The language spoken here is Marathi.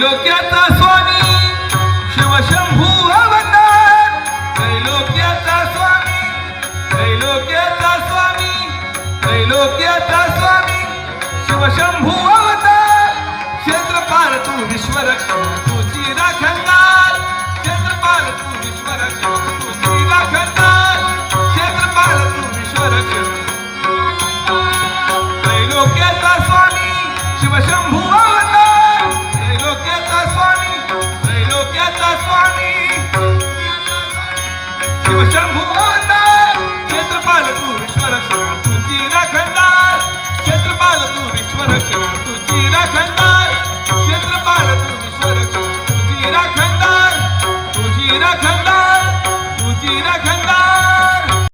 त्रैलोक्याचा स्वामी शिवशंभू अवतार त्रैलोक्याचा स्वामी त्रैलोक्याचा स्वामी त्रैलोक्याचा स्वामी शिवशंभू अवतार क्षेत्रपाल तू विश्वरक्षक तुझी राखणार क्षेत्रपाल तू विश्वरक्षक तुझी राखणार क्षेत्रपाल तू विश्वरक्षक त्रैलोक्याचा स्वामी शिवशंभू अवतार त्रैलोक्याचा स्वामी त्रैलोक्याचा स्वामी शिवशंभू